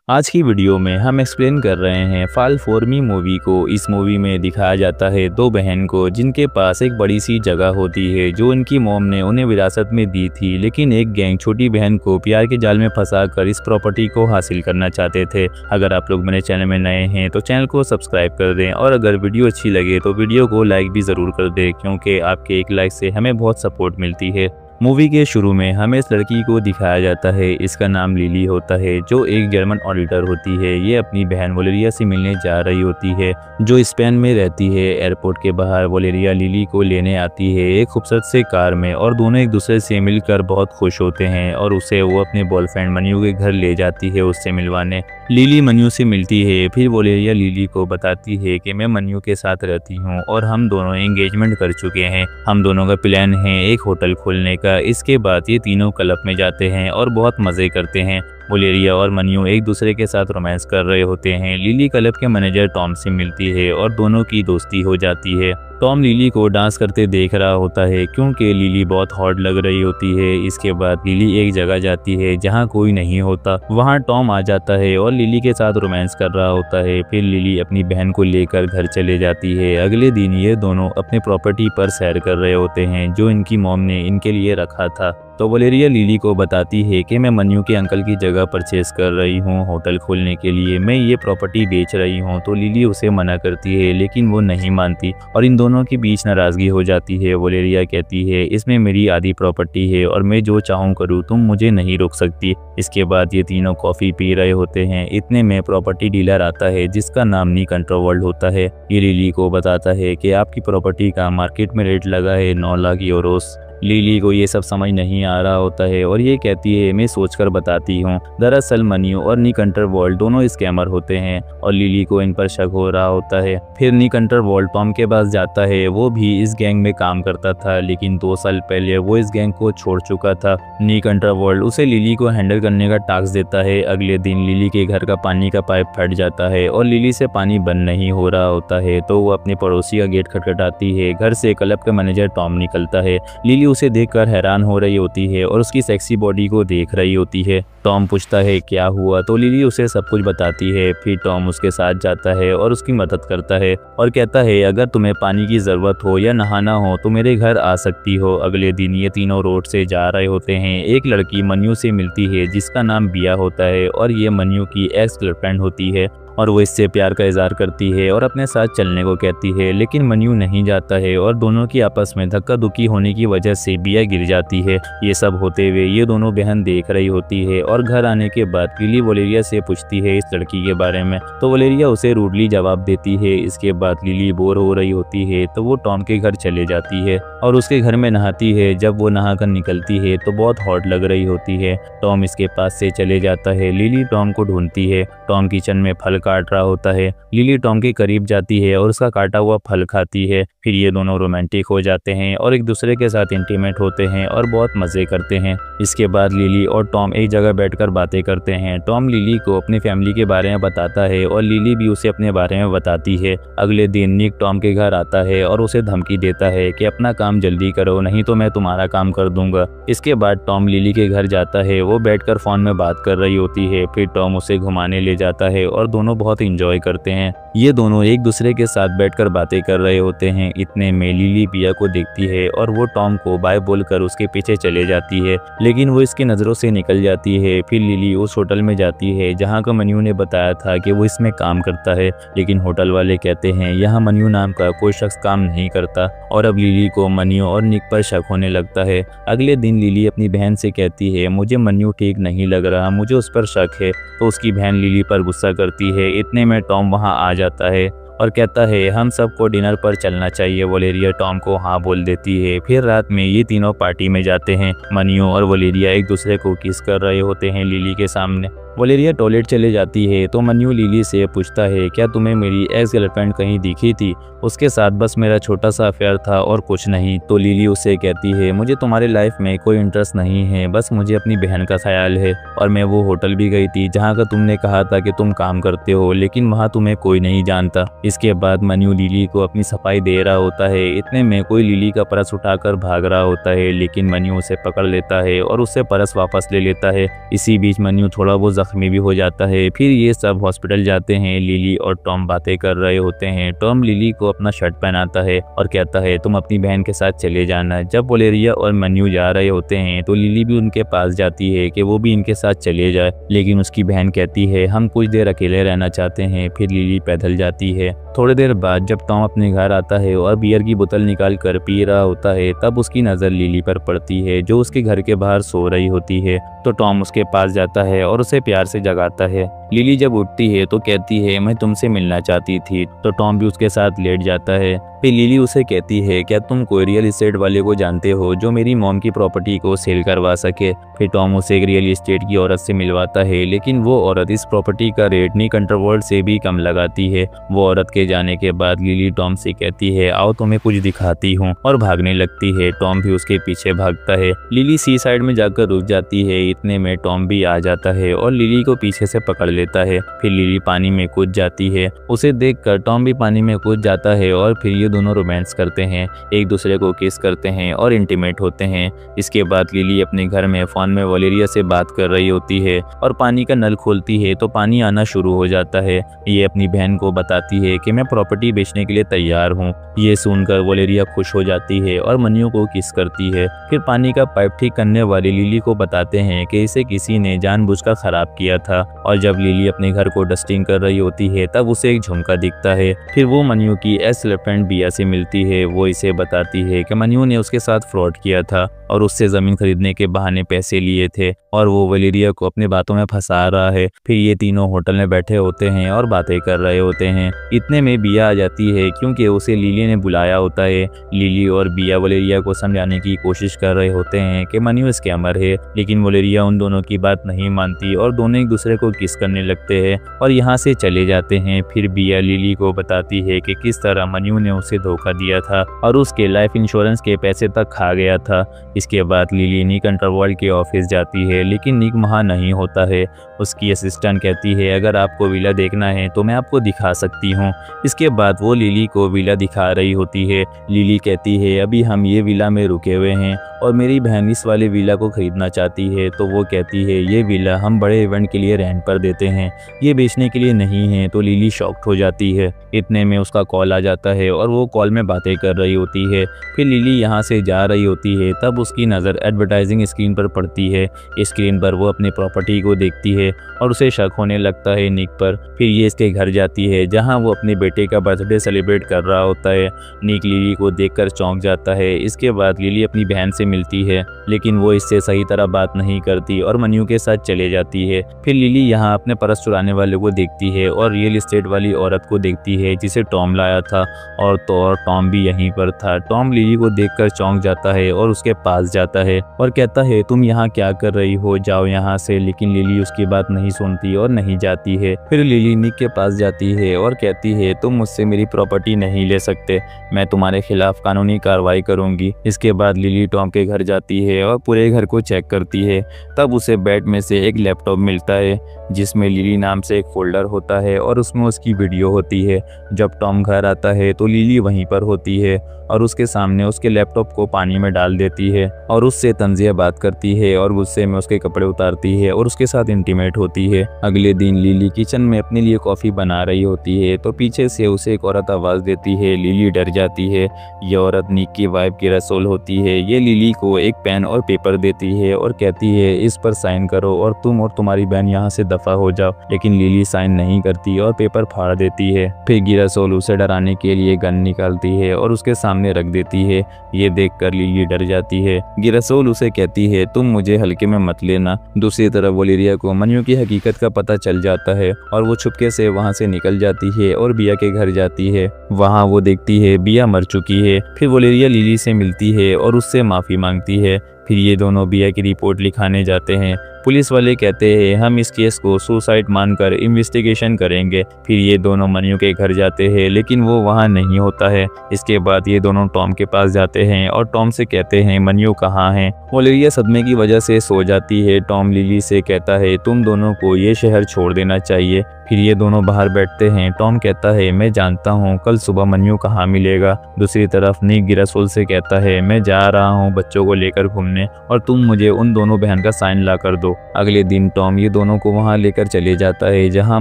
आज की वीडियो में हम एक्सप्लेन कर रहे हैं फाल फॉर मी मूवी को। इस मूवी में दिखाया जाता है दो बहन को जिनके पास एक बड़ी सी जगह होती है जो उनकी मॉम ने उन्हें विरासत में दी थी, लेकिन एक गैंग छोटी बहन को प्यार के जाल में फंसाकर इस प्रॉपर्टी को हासिल करना चाहते थे। अगर आप लोग मेरे चैनल में नए हैं तो चैनल को सब्सक्राइब कर दें और अगर वीडियो अच्छी लगे तो वीडियो को लाइक भी ज़रूर कर दें, क्योंकि आपके एक लाइक से हमें बहुत सपोर्ट मिलती है। मूवी के शुरू में हमें इस लड़की को दिखाया जाता है। इसका नाम लिली होता है, जो एक जर्मन ऑडिटर होती है। ये अपनी बहन वलेरिया से मिलने जा रही होती है, जो स्पेन में रहती है। एयरपोर्ट के बाहर वलेरिया लिली को लेने आती है एक खूबसूरत से कार में, और दोनों एक दूसरे से मिलकर बहुत खुश होते हैं और उसे वो अपने बॉयफ्रेंड मन्यू के घर ले जाती है उससे मिलवाने। लिली मन्यू से मिलती है, फिर वलेरिया लिली को बताती है कि मैं मन्यू के साथ रहती हूँ और हम दोनों एंगेजमेंट कर चुके हैं। हम दोनों का प्लान है एक होटल खोलने का। इसके बाद ये तीनों क्लब में जाते हैं और बहुत मज़े करते हैं। वलेरिया और मन्यू एक दूसरे के साथ रोमांस कर रहे होते हैं। लिली क्लब के मैनेजर टॉम से मिलती है और दोनों की दोस्ती हो जाती है। टॉम लिली को डांस करते देख रहा होता है क्योंकि लिली बहुत हॉट लग रही होती है। इसके बाद लिली एक जगह जाती है जहां कोई नहीं होता। वहां टॉम आ जाता है और लिली के साथ रोमांस कर रहा होता है। फिर लिली अपनी बहन को लेकर घर चले जाती है। अगले दिन ये दोनों अपने प्रॉपर्टी पर सैर कर रहे होते हैं जो इनकी मॉम ने इनके लिए रखा था। तो वलेरिया लिली को बताती है कि मैं मन्यू के अंकल की जगह परचेस कर रही हूँ होटल खोलने के लिए, मैं ये प्रॉपर्टी बेच रही हूँ। तो लिली उसे मना करती है, लेकिन वो नहीं मानती और इन दोनों के बीच नाराज़गी हो जाती है। वलेरिया कहती है इसमें मेरी आधी प्रॉपर्टी है और मैं जो चाहूँ करूँ, तुम मुझे नहीं रोक सकती। इसके बाद ये तीनों कॉफ़ी पी रहे होते हैं। इतने में प्रॉपर्टी डीलर आता है जिसका नाम निक अंडरवर्ल्ड होता है। ये लिली को बताता है कि आपकी प्रॉपर्टी का मार्केट में रेट लगा है 9 लाख यूरोस। लिली को ये सब समझ नहीं आ रहा होता है और ये कहती है मैं सोचकर बताती हूँ। दरअसल मन्यू और निक अंडरवर्ल्ड दोनों स्कैमर होते हैं और लिली को इन पर शक हो रहा होता है। फिर निक अंडरवर्ल्ड टॉम के पास जाता है। वो भी इस गैंग में काम करता था, लेकिन 2 साल पहले वो इस गैंग को छोड़ चुका था। निक अंडरवर्ल्ड उसे लिली को हैंडल करने का टास्क देता है। अगले दिन लिली के घर का पानी का पाइप फट जाता है और लिली से पानी बंद नहीं हो रहा होता है, तो वो अपने पड़ोसी का गेट खटखटाती है। घर से क्लब का मैनेजर टॉम निकलता है। लिली उसे देखकर हैरान हो रही होती है और उसकी सेक्सी बॉडी को देख रही होती है। टॉम पूछता है क्या हुआ, तो लिली उसे सब कुछ बताती है। फिर टॉम उसके साथ जाता है और उसकी मदद करता है और कहता है अगर तुम्हें पानी की ज़रूरत हो या नहाना हो तो मेरे घर आ सकती हो। अगले दिन ये तीनों रोड से जा रहे होते हैं। एक लड़की मन्यू से मिलती है जिसका नाम बिया होता है और ये मन्यू की एक्स गर्लफ्रेंड होती है और वो इससे प्यार का इजहार करती है और अपने साथ चलने को कहती है, लेकिन मन्यू नहीं जाता है और दोनों की आपस में धक्का धुक्की होने की वजह से बिया गिर जाती है। ये सब होते हुए ये दोनों बहन देख रही होती है और घर आने के बाद लिली वलेरिया से पूछती है इस लड़की के बारे में, तो वलेरिया उसे रूडली जवाब देती है। इसके बाद लिली बोर हो रही होती है तो वो टॉम के घर चले जाती है और उसके घर में नहाती है। जब वो नहाकर निकलती है तो बहुत हॉट लग रही होती है। टॉम इसके पास से चले जाता है। लिली टॉम को ढूंढती है। टॉम किचन में फल काट रहा होता है। लिली टॉम के करीब जाती है और उसका काटा हुआ फल खाती है। फिर ये दोनों रोमांटिक हो जाते हैं और एक दूसरे के साथ इंटीमेट होते हैं और बहुत मज़े करते हैं। इसके बाद लिली और टॉम एक जगह बैठकर बातें करते हैं। टॉम लिली को अपनी फैमिली के बारे में बताता है और लिली भी उसे अपने बारे में बताती है। अगले दिन निक टॉम के घर आता है और उसे धमकी देता है कि अपना काम जल्दी करो, नहीं तो मैं तुम्हारा काम कर दूंगा। इसके बाद टॉम लिली के घर जाता है। वो बैठकर फ़ोन में बात कर रही होती है। फिर टॉम उसे घुमाने ले जाता है और दोनों बहुत इंजॉय करते हैं। ये दोनों एक दूसरे के साथ बैठकर बातें कर रहे होते हैं। इतने में लिली बिया को देखती है और वो टॉम को बाय बोलकर उसके पीछे चले जाती है, लेकिन वो इसकी नज़रों से निकल जाती है। फिर लिली उस होटल में जाती है जहाँ का मन्यू ने बताया था कि वो इसमें काम करता है, लेकिन होटल वाले कहते हैं यहाँ मन्यू नाम का कोई शख्स काम नहीं करता और अब लिली को मन्यू और निक पर शक होने लगता है। अगले दिन लिली अपनी बहन से कहती है मुझे मन्यू ठीक नहीं लग रहा, मुझे उस पर शक है। तो उसकी बहन लिली पर गुस्सा करती है। इतने में टॉम वहाँ आ जाता है और कहता है हम सबको डिनर पर चलना चाहिए। वलेरिया टॉम को हाँ बोल देती है। फिर रात में ये तीनों पार्टी में जाते हैं। मन्यू और वलेरिया एक दूसरे को किस कर रहे होते हैं लिली के सामने। वलेरिया टॉयलेट चले जाती है तो मन्यू लिली से पूछता है क्या तुम्हें मेरी एक्स गर्लफ्रेंड कहीं दिखी थी, उसके साथ बस मेरा छोटा सा अफेयर था और कुछ नहीं। तो लिली उससे कहती है मुझे तुम्हारी लाइफ में कोई इंटरेस्ट नहीं है, बस मुझे अपनी बहन का ख्याल है और मैं वो होटल भी गई थी जहाँ का तुमने कहा था कि तुम काम करते हो, लेकिन वहाँ तुम्हें कोई नहीं जानता। इसके बाद मन्यू लिली को अपनी सफाई दे रहा होता है। इतने में कोई लिली का पर्स उठाकर भाग रहा होता है, लेकिन मन्यू उसे पकड़ लेता है और उससे पर्स वापस ले लेता है। इसी बीच मन्यू थोड़ा वो जख्मी भी हो जाता है। फिर ये सब हॉस्पिटल जाते हैं। लिली और टॉम बातें कर रहे होते हैं। टॉम लिली को अपना शर्ट पहनाता है और कहता है तुम अपनी बहन के साथ चले जाना। जब वलेरिया और मन्यू जा रहे होते हैं तो लिली भी उनके पास जाती है कि वो भी इनके साथ चले जाए, लेकिन उसकी बहन कहती है हम कुछ देर अकेले रहना चाहते हैं। फिर लिली पैदल जाती है। थोड़ी देर बाद जब टॉम अपने घर आता है और बियर की बोतल निकाल कर पी रहा होता है, तब उसकी नज़र लिली पर पड़ती है जो उसके घर के बाहर सो रही होती है। तो टॉम उसके पास जाता है और उसे प्यार से जगाता है। लिली जब उठती है तो कहती है मैं तुमसे मिलना चाहती थी। तो टॉम भी उसके साथ लेट जाता है। फिर लिली उसे कहती है क्या तुम कोई रियल एस्टेट वाले को जानते हो जो मेरी मॉम की प्रॉपर्टी को सेल करवा सके। फिर टॉम उसे एक रियल एस्टेट की औरत से मिलवाता है, लेकिन वो औरत इस प्रॉपर्टी का रेट निक अंडरवर्ल्ड से भी कम लगाती है। वो औरत के जाने के बाद लिली टॉम से कहती है आओ तुम्हें कुछ दिखाती हूँ, और भागने लगती है। टॉम भी उसके पीछे भागता है। लिली सी साइड में जाकर रुक जाती है। इतने में टॉम भी आ जाता है और लिली को पीछे से पकड़ लेता है। फिर लिली पानी में कूद जाती है। उसे देखकर टॉम भी पानी में कूद जाता है और फिर ये दोनों रोमांस करते हैं, एक दूसरे को किस करते हैं और इंटीमेट होते हैं। इसके बाद लिली अपने घर में फोन में वलेरिया से बात कर रही होती है और पानी का नल खोलती है तो पानी आना शुरू हो जाता है। ये अपनी बहन को बताती है कि मैं प्रॉपर्टी बेचने के लिए तैयार हूँ। ये सुनकर वलेरिया खुश हो जाती है और मन्यू को किस करती है। फिर पानी का पाइप ठीक करने वाली लिली को बताते हैं कि इसे किसी ने जानबूझकर खराब किया था। और जब लिली अपने घर को डस्टिंग कर रही होती है तब उसे एक झुमका दिखता है। फिर वो मन्यू की एक्स गर्लफ्रेंड बिया से मिलती है। वो इसे बताती है कि मन्यू ने उसके साथ फ्रॉड किया था और उससे जमीन खरीदने के बहाने पैसे लिए थे और वो वलेरिया को अपने बातों में फंसा रहा है। फिर ये तीनों होटल में बैठे होते हैं और बातें कर रहे होते हैं। इतने में बिया आ जाती है क्योंकि उसे लिली ने बुलाया होता है। लिली और बिया वलेरिया को समझाने की कोशिश कर रहे होते हैं कि मन्यू स्कैमर है, लेकिन वलेरिया उन दोनों की बात नहीं मानती और दोनों एक दूसरे को किस करने लगते हैं और यहाँ से चले जाते हैं। फिर बिया लिली को बताती है कि किस तरह मन्यू ने उसे धोखा दिया था और उसके लाइफ इंश्योरेंस के पैसे तक खा गया था। इसके बाद लिली निक अंडरवर्ल्ड के ऑफिस जाती है, लेकिन निक वहाँ नहीं होता है। उसकी असिस्टेंट कहती है अगर आपको विला देखना है तो मैं आपको दिखा सकती हूँ। इसके बाद वो लिली को विला दिखा रही होती है। लिली कहती है अभी हम ये विला में रुके हुए हैं और मेरी बहन इस वाले विला को खरीदना चाहती है। तो वो कहती है ये विला हम बड़े इवेंट के लिए रेंट पर देते हैं, ये बेचने के लिए नहीं है। तो लिली शॉक्ड हो जाती है। इतने में उसका कॉल आ जाता है और वो कॉल में बातें कर रही होती है। फिर लिली यहाँ से जा रही होती है तब उसकी नज़र एडवर्टाइजिंग स्क्रीन पर पड़ती है। स्क्रीन पर वो अपनी प्रॉपर्टी को देखती है और उसे शक होने लगता है निक पर। फिर ये इसके घर जाती है जहाँ वो अपने बेटे का बर्थडे सेलिब्रेट कर रहा होता है। निक लिली को देखकर चौंक जाता है। इसके बाद लिली अपनी बहन से मिलती है, लेकिन वो इससे सही तरह बात नहीं करती और मन्यू के साथ चले जाती है। फिर लिली यहाँ अपने पर्स चुराने वाले को देखती है और रियल एस्टेट वाली औरत को देखती है जिसे टॉम लाया था, और तो टॉम भी यहीं पर था। टॉम लिली को देखकर चौंक जाता है और उसके पास जाता है और कहता है तुम यहाँ क्या कर रही हो, जाओ यहाँ से। लेकिन लिली उसकी बात नहीं सुनती और नहीं जाती है। फिर लिली निक के पास जाती है और कहती है तुम मुझसे मेरी प्रॉपर्टी नहीं ले सकते, मैं तुम्हारे खिलाफ कानूनी कार्रवाई करूंगी। इसके बाद लिली टॉम के घर जाती है और पूरे घर को चेक करती है। तब उसे बेड में से एक लैपटॉप मिलता है जिसमें लिली नाम से एक फोल्डर होता है और उसमें उसकी वीडियो होती है। जब टॉम घर आता है तो लिली वहीं पर होती है और उसके सामने उसके लैपटॉप को पानी में डाल देती है और उससे तंजिया बात करती है और गुस्से में उसके कपड़े उतारती है और उसके साथ इंटीमेट होती है। अगले दिन लिली किचन में अपने लिए कॉफ़ी बना रही होती है तो पीछे से उसे एक औरत आवाज़ देती है। लिली डर जाती है। ये औरत निक की वाइफ की रसूल होती है। ये लिली को एक पेन और पेपर देती है और कहती है इस पर साइन करो और तुम और तुम्हारी बहन यहाँ से दफा हो जाओ। लेकिन लिली साइन नहीं करती और पेपर फाड़ देती है। फिर गिरासोल उसे डराने के लिए गन निकालती है और उसके सामने रख देती है। ये देखकर लिली डर जाती है। गिरासोल उसे कहती है तुम मुझे हल्के में मत लेना। दूसरी तरफ वलेरिया को मन्यू की हकीकत का पता चल जाता है और वो छुपके से वहाँ से निकल जाती है और बिया के घर जाती है। वहाँ वो देखती है बिया मर चुकी है। फिर वलेरिया लिली से मिलती है और उससे माफ़ी मांगती है। फिर ये दोनों बिया की रिपोर्ट लिखाने जाते हैं। पुलिस वाले कहते हैं हम इस केस को सुसाइड मानकर इन्वेस्टिगेशन करेंगे। फिर ये दोनों मन्यू के घर जाते हैं, लेकिन वो वहाँ नहीं होता है। इसके बाद ये दोनों टॉम के पास जाते हैं और टॉम से कहते हैं मन्यू कहाँ है। वलेरिया सदमे की वजह से सो जाती है। टॉम लिली से कहता है तुम दोनों को ये शहर छोड़ देना चाहिए। फिर ये दोनों बाहर बैठते हैं। टॉम कहता है मैं जानता हूँ कल सुबह मन्यू कहाँ मिलेगा। दूसरी तरफ निक गिरासोल से कहता है मैं जा रहा हूँ बच्चों को लेकर घूमने सामने और तुम मुझे उन दोनों बहन का साइन ला कर दो। अगले दिन टॉम ये दोनों को वहाँ लेकर चले जाता है जहाँ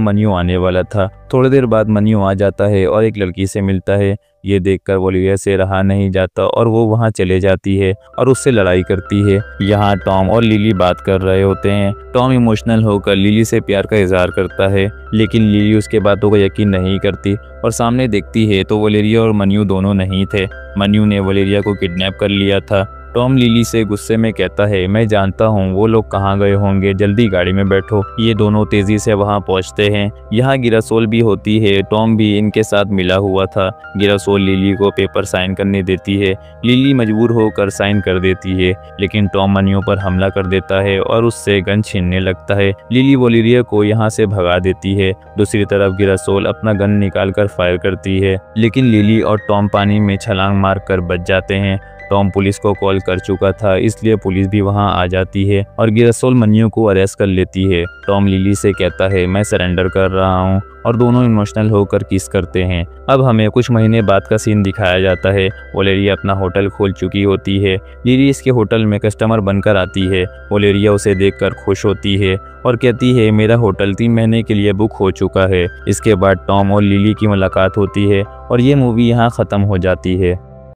मन्यू आने वाला था। थोड़ी देर बाद मन्यू आ जाता है और एक लड़की से मिलता है। ये देखकर वोलेरिया से रहा नहीं जाता और वो वहाँ चले जाती है और उससे लड़ाई करती है। यहाँ टॉम और लिली बात कर रहे होते हैं। टॉम इमोशनल होकर लिली से प्यार का इजहार करता है, लेकिन लिली उसके बातों को यकीन नहीं करती और सामने देखती है तो वोलेरिया और मन्यू दोनों नहीं थे। मन्यू ने वोलेरिया को किडनैप कर लिया था। टॉम लिली से गुस्से में कहता है, मैं जानता हूँ वो लोग कहाँ गए होंगे, जल्दी गाड़ी में बैठो। ये दोनों तेजी से वहाँ पहुँचते हैं। यहाँ गिरासोल भी होती है। टॉम भी इनके साथ मिला हुआ था। गिरासोल लिली को पेपर साइन करने देती है। लिली मजबूर होकर साइन कर देती है, लेकिन टॉम मन्यू पर हमला कर देता है और उससे गन छीनने लगता है। लिली वोलेरिया को यहाँ से भगा देती है। दूसरी तरफ गिरासोल अपना गन निकाल कर फायर करती है, लेकिन लिली और टॉम पानी में छलांग मार कर बच जाते हैं। टॉम पुलिस को कॉल कर चुका था, इसलिए पुलिस भी वहां आ जाती है और गिरासोल मन्यू को अरेस्ट कर लेती है। टॉम लिली से कहता है, मैं सरेंडर कर रहा हूं, और दोनों इमोशनल होकर किस करते हैं। अब हमें कुछ महीने बाद का सीन दिखाया जाता है। वोलेरिया अपना होटल खोल चुकी होती है। लिली इसके होटल में कस्टमर बनकर आती है। वोलेरिया उसे देखकर खुश होती है और कहती है, मेरा होटल 3 महीने के लिए बुक हो चुका है। इसके बाद टॉम और लिली की मुलाकात होती है और ये मूवी यहाँ ख़त्म हो जाती है।